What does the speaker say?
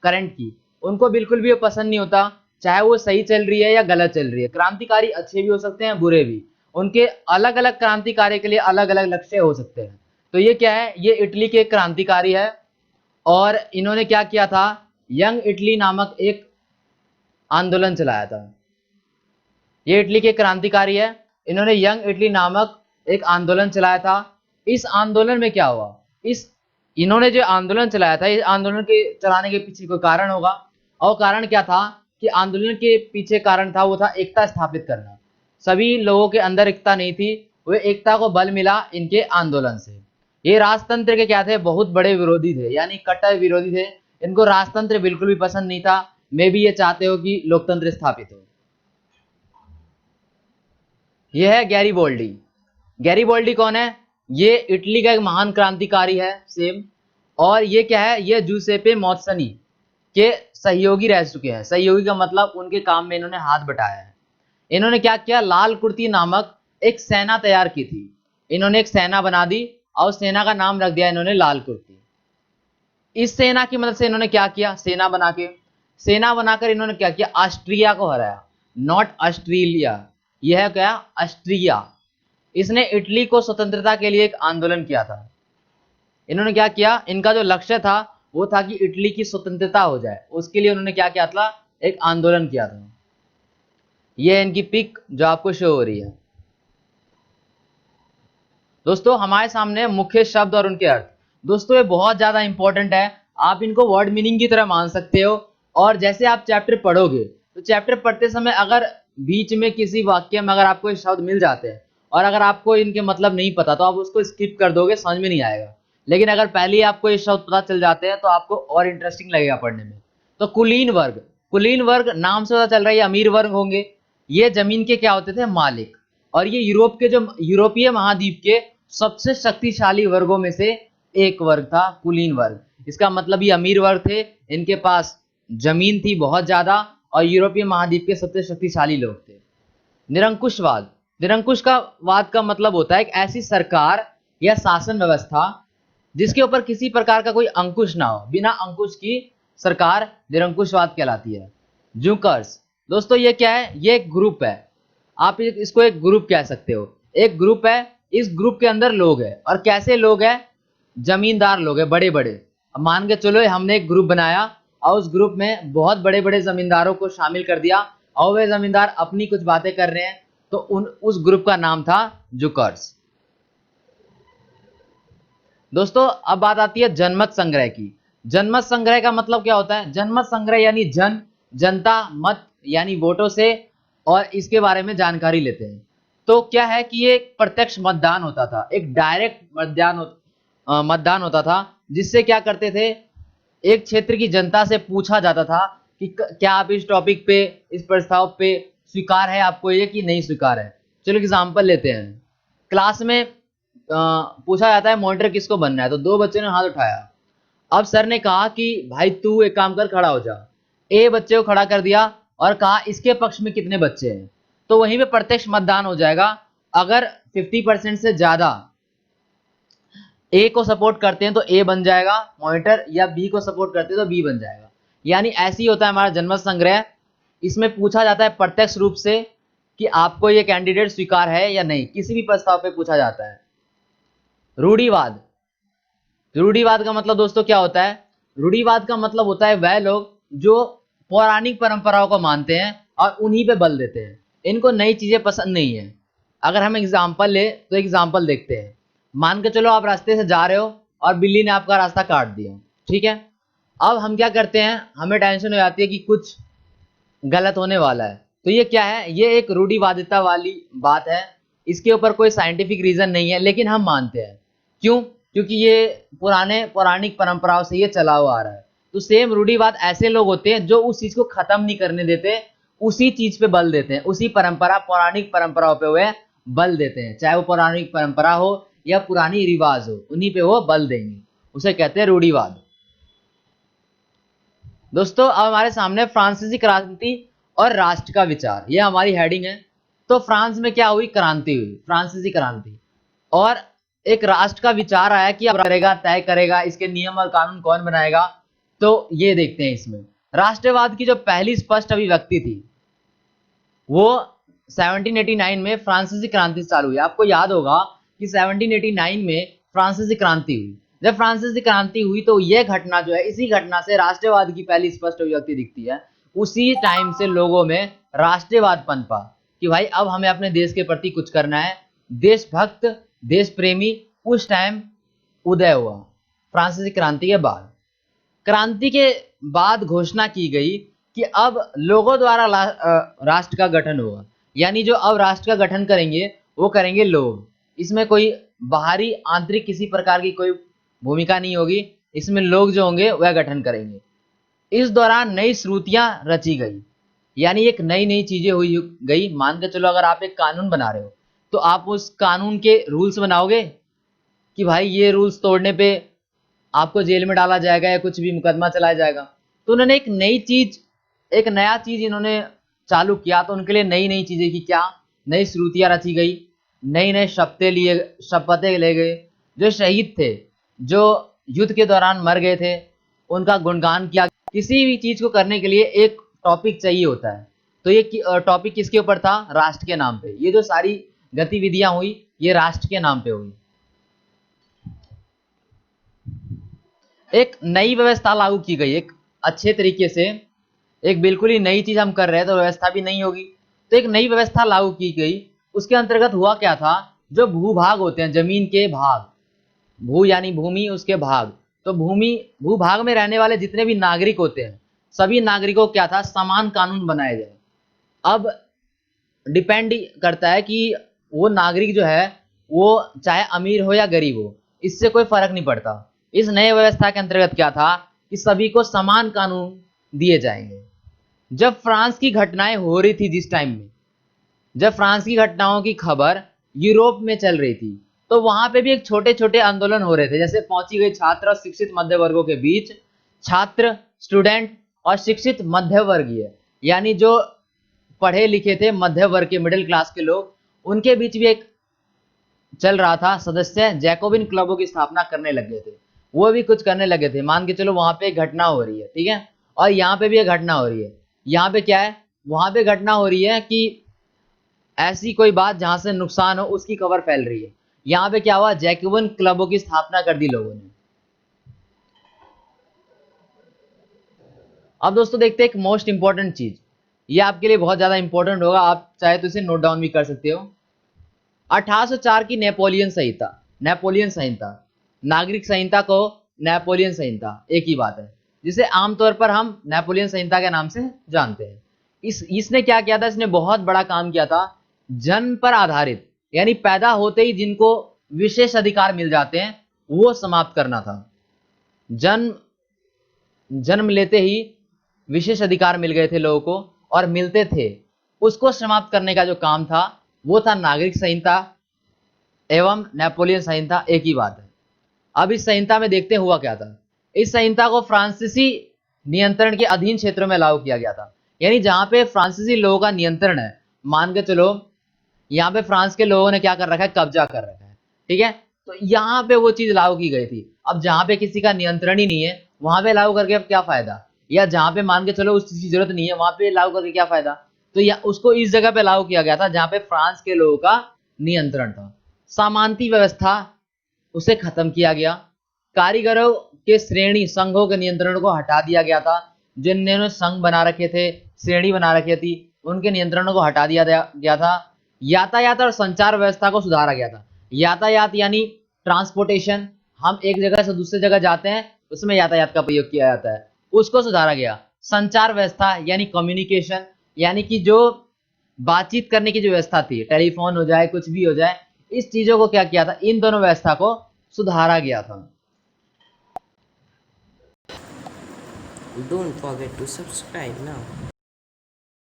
Current की, उनको बिल्कुल भी वो पसंद नहीं होता, चाहे वो सही चल रही है या गलत चल रही है। क्रांतिकारी अच्छे भी हो सकते हैं, बुरे भी। उनके अलग अलग क्रांति कार्य के लिए अलग अलग लक्ष्य हो सकते हैं। तो ये क्या है, ये इटली के क्रांतिकारी है और इन्होंने क्या किया था, यंग इटली नामक एक आंदोलन चलाया था। ये इटली के क्रांतिकारी है, इन्होंने यंग इटली नामक एक आंदोलन चलाया था। इस आंदोलन में क्या हुआ, इन्होंने जो आंदोलन चलाया था, इस आंदोलन के चलाने के पीछे कोई कारण होगा, और कारण क्या था कि आंदोलन के पीछे कारण था वो था एकता स्थापित करना। सभी लोगों के अंदर एकता नहीं थी, वे एकता को बल मिला इनके आंदोलन से। ये राजतंत्र के क्या थे, बहुत बड़े विरोधी थे, यानी कट्टर विरोधी थे। इनको राजतंत्र बिल्कुल भी पसंद नहीं था। मे भी ये चाहते हो कि लोकतंत्र स्थापित हो। यह है गैरीबोल्डी। गैरीबोल्डी कौन है, ये इटली का एक महान क्रांतिकारी है सेम। और ये क्या है, ये जूसेपे मौत्सनी के सहयोगी रह चुके हैं। सहयोगी का मतलब उनके काम में इन्होंने हाथ बटाया है। इन्होंने क्या किया, लाल कुर्ती नामक एक सेना तैयार की थी। इन्होंने एक सेना बना दी और सेना का नाम रख दिया इन्होंने लाल कुर्ती। इस सेना की मदद से इन्होंने क्या किया, सेना बनाकर इन्होंने क्या किया, ऑस्ट्रिया को हराया। नॉट ऑस्ट्रेलिया, यह क्या, ऑस्ट्रिया। इसने इटली को स्वतंत्रता के लिए एक आंदोलन किया था। इन्होंने क्या किया, इनका जो लक्ष्य था वो था कि इटली की स्वतंत्रता हो जाए। उसके लिए उन्होंने क्या किया था, एक आंदोलन किया था। यह है इनकी पिक जो आपको शो हो रही है। दोस्तों हमारे सामने मुख्य शब्द और उनके अर्थ। दोस्तों ये बहुत ज्यादा इंपॉर्टेंट है, आप इनको वर्ड मीनिंग की तरह मान सकते हो। और जैसे आप चैप्टर पढ़ोगे तो चैप्टर पढ़ते समय अगर बीच में किसी वाक्य में अगर आपको ये शब्द मिल जाते हैं और अगर आपको इनके मतलब नहीं पता तो आप उसको स्किप कर दोगे, समझ में नहीं आएगा। लेकिन अगर पहले ही आपको ये शब्द पता चल जाते हैं तो आपको और इंटरेस्टिंग लगेगा पढ़ने में। तो कुलीन वर्ग नाम से पता चल रहा है ये अमीर वर्ग होंगे। ये जमीन के क्या होते थे, मालिक। और ये यूरोप के, जो यूरोपीय महाद्वीप के सबसे शक्तिशाली वर्गों में से एक वर्ग था कुलीन वर्ग। इसका मतलब ये अमीर वर्ग थे, इनके पास जमीन थी बहुत ज्यादा और यूरोपीय महाद्वीप के सबसे शक्तिशाली लोग थे। निरंकुशवाद, निरंकुशवाद का मतलब होता है एक ऐसी सरकार या शासन व्यवस्था जिसके ऊपर किसी प्रकार का कोई अंकुश ना हो, बिना अंकुश की सरकार निरंकुशवाद कहलाती है। जूकर्स, दोस्तों ये क्या है, ये एक ग्रुप है। आप इसको एक ग्रुप कह सकते हो। एक ग्रुप है, इस ग्रुप के अंदर लोग हैं। और कैसे लोग हैं, जमींदार लोग हैं, बड़े बड़े। अब मान के चलो हमने एक ग्रुप बनाया और उस ग्रुप में बहुत बड़े बड़े जमींदारों को शामिल कर दिया और वे जमींदार अपनी कुछ बातें कर रहे हैं, तो उस ग्रुप का नाम था जुकर्स। दोस्तों अब बात आती है जनमत संग्रह की। जनमत संग्रह का मतलब क्या होता है, जनमत संग्रह यानी जनता, मत यानी वोटों से, और इसके बारे में जानकारी लेते हैं। तो क्या है कि ये प्रत्यक्ष मतदान होता था, एक डायरेक्ट मतदान होता था, जिससे क्या करते थे, एक क्षेत्र की जनता से पूछा जाता था कि क्या आप इस टॉपिक पे, इस प्रस्ताव पे स्वीकार है आपको ये कि नहीं स्वीकार है। चलो एग्जांपल लेते हैं। क्लास में पूछा जाता है मॉनिटर किसको बनना है, तो दो बच्चों ने हाथ उठाया। अब सर ने कहा कि भाई तू एक काम कर, खड़ा हो जा। ए बच्चे को खड़ा कर दिया और कहा इसके पक्ष में कितने बच्चे हैं, तो वहीं पे प्रत्यक्ष मतदान हो जाएगा। अगर 50% से ज्यादा ए को सपोर्ट करते हैं तो ए बन जाएगा मॉनिटर, या बी को सपोर्ट करते हैं तो बी बन जाएगा। यानी ऐसे ही होता है हमारा जनमत संग्रह। इसमें पूछा जाता है प्रत्यक्ष रूप से कि आपको ये कैंडिडेट स्वीकार है या नहीं, किसी भी प्रस्ताव पे पूछा जाता है। रूढ़िवाद, रूढ़िवाद का मतलब दोस्तों क्या होता है, रूढ़िवाद का मतलब होता है वह लोग जो पौराणिक परंपराओं को मानते हैं और उन्हीं पे बल देते हैं, इनको नई चीजें पसंद नहीं है। अगर हम एग्जाम्पल ले तो एग्जाम्पल देखते हैं। मान के चलो आप रास्ते से जा रहे हो और बिल्ली ने आपका रास्ता काट दिया, ठीक है। अब हम क्या करते हैं, हमें टेंशन हो जाती है कि कुछ गलत होने वाला है। तो ये क्या है, ये एक रूढ़िवादिता वाली बात है। इसके ऊपर कोई साइंटिफिक रीजन नहीं है, लेकिन हम मानते हैं। क्यों, क्योंकि ये पौराणिक परंपराओं से ये चला हुआ आ रहा है। तो सेम रूढ़िवाद ऐसे लोग होते हैं जो उस चीज को खत्म नहीं करने देते, उसी चीज पे बल देते हैं, उसी पौराणिक परंपराओं पे वे बल देते हैं। चाहे वो पौराणिक परंपरा हो या पुरानी रिवाज हो, उन्हीं पे वो बल देंगे, उसे कहते हैं रूढ़िवाद। दोस्तों अब हमारे सामने फ्रांसीसी क्रांति और राष्ट्र का विचार, यह हमारी हेडिंग है। तो फ्रांस में क्या हुई, क्रांति हुई, फ्रांसीसी क्रांति। और एक राष्ट्र का विचार आया कि अब करेगा, तय करेगा, इसके नियम और कानून कौन बनाएगा। तो ये देखते हैं इसमें राष्ट्रवाद की जो पहली स्पष्ट अभिव्यक्ति थी वो 1789 में फ्रांसीसी क्रांति से चालू हुई। आपको याद होगा कि 1789 में फ्रांसीसी क्रांति हुई। जब फ्रांसीसी क्रांति हुई तो यह घटना जो है, इसी घटना से राष्ट्रवाद की पहली स्पष्ट अभिव्यक्ति दिखती है। उसी टाइम से लोगों में राष्ट्रवाद पनपा कि भाई अब हमें अपने देश के प्रति कुछ करना है। देशभक्त, देश प्रेमी उस टाइम उदय हुआ फ्रांसीसी क्रांति के बाद। क्रांति के बाद घोषणा की गई कि अब लोगों द्वारा राष्ट्र का गठन होगा, यानी जो अब राष्ट्र का गठन करेंगे वो करेंगे लोग। इसमें कोई बाहरी आंतरिक किसी प्रकार की कोई भूमिका नहीं होगी, इसमें लोग जो होंगे वह गठन करेंगे। इस दौरान नई श्रुतियां रची गई, यानी एक नई नई चीजें हुई गई। मान के चलो अगर आप एक कानून बना रहे हो तो आप उस कानून के रूल्स बनाओगे कि भाई ये रूल्स तोड़ने पे आपको जेल में डाला जाएगा या कुछ भी मुकदमा चलाया जाएगा। तो उन्होंने एक नई चीज, एक नया चीज इन्होंने चालू किया, तो उनके लिए नई नई चीजें की क्या, नई श्रुतियां रची गई, नई नई शपथें ले गए। जो शहीद थे, जो युद्ध के दौरान मर गए थे, उनका गुणगान किया। किसी भी चीज को करने के लिए एक टॉपिक चाहिए होता है, तो ये टॉपिक किसके ऊपर था, राष्ट्र के नाम पे। ये जो सारी गतिविधियां हुई ये राष्ट्र के नाम पे हुई। एक नई व्यवस्था लागू की गई, एक अच्छे तरीके से, एक बिल्कुल ही नई चीज हम कर रहे हैं तो व्यवस्था भी नहीं होगी, तो एक नई व्यवस्था लागू की गई। उसके अंतर्गत हुआ क्या था, जो भूभाग होते हैं, जमीन के भाग, भू यानी भूमि, उसके भाग, तो भूभाग में रहने वाले जितने भी नागरिक होते हैं सभी नागरिकों को क्या था, समान कानून बनाए जाए। अब डिपेंड करता है कि वो नागरिक जो है वो चाहे अमीर हो या गरीब हो, इससे कोई फर्क नहीं पड़ता। इस नए व्यवस्था के अंतर्गत क्या था कि सभी को समान कानून दिए जाएंगे। जब फ्रांस की घटनाएं हो रही थी, जिस टाइम में जब फ्रांस की घटनाओं की खबर यूरोप में चल रही थी, तो वहां पे भी एक छोटे छोटे आंदोलन हो रहे थे। जैसे पहुंची गई छात्र और शिक्षित मध्य वर्गों के बीच, छात्र, स्टूडेंट और शिक्षित मध्य वर्गीय, यानी जो पढ़े लिखे थे, मध्य वर्ग के, मिडिल क्लास के लोग, उनके बीच भी एक चल रहा था। सदस्य जैकोबिन क्लबों की स्थापना करने लगे थे, वो भी कुछ करने लगे थे। मान के चलो वहां पे एक घटना हो रही है, ठीक है, और यहाँ पे भी एक घटना हो रही है। यहाँ पे क्या है, वहां पे घटना हो रही है कि ऐसी कोई बात जहां से नुकसान हो उसकी खबर फैल रही है। यहाँ पे क्या हुआ, जैकोबिन क्लबों की स्थापना कर दी लोगों ने। अब दोस्तों देखते हैं एक मोस्ट इंपॉर्टेंट चीज, ये आपके लिए बहुत ज्यादा इंपॉर्टेंट होगा, आप चाहे तो इसे नोट डाउन भी कर सकते हो। 1804 की नेपोलियन संहिता, नेपोलियन संहिता, नागरिक संहिता को नेपोलियन संहिता एक ही बात है, जिसे आमतौर पर हम नेपोलियन संहिता के नाम से जानते हैं। इसने क्या किया था, इसने बहुत बड़ा काम किया था। जन्म पर आधारित, यानी पैदा होते ही जिनको विशेष अधिकार मिल जाते हैं वो समाप्त करना था। जन्म लेते ही विशेष अधिकार मिल गए थे लोगों को और मिलते थे, उसको समाप्त करने का जो काम था वो था नागरिक संहिता एवं नेपोलियन संहिता, एक ही बात है। अब इस संहिता में देखते हुआ क्या था। इस संहिता को फ्रांसीसी नियंत्रण के अधीन क्षेत्रों में लागू किया गया था, यानी जहां पे फ्रांसीसी लोगों का नियंत्रण है। मान के चलो यहाँ पे फ्रांस के लोगों ने क्या कर रखा है, कब्जा कर रखा है, ठीक है, तो यहाँ पे वो चीज लागू की गई थी। अब जहां पे किसी का नियंत्रण ही नहीं है वहां पे लागू करके अब क्या फायदा, या जहां पे मान के चलो उस चीज की जरूरत नहीं है वहां पे लागू करके क्या फायदा। तो या उसको इस जगह पे लागू किया गया था जहां पे फ्रांस के लोगों का नियंत्रण था। सामंती व्यवस्था, उसे खत्म किया गया। कारीगरों के श्रेणी संघों के नियंत्रण को हटा दिया गया था। जिन्होंने संघ बना रखे थे, श्रेणी बना रखी थी, उनके नियंत्रणों को हटा दिया गया था। यातायात और संचार व्यवस्था को सुधारा गया था। यातायात यानी ट्रांसपोर्टेशन, हम एक जगह से दूसरी जगह जाते हैं उसमें यातायात का प्रयोग किया जाता है, उसको सुधारा गया। संचार व्यवस्था यानी कम्युनिकेशन, यानी कि जो बातचीत करने की जो व्यवस्था थी, टेलीफोन हो जाए कुछ भी हो जाए, इस चीजों को क्या किया था, इन दोनों व्यवस्था को सुधारा गया था। Don't forget to subscribe now.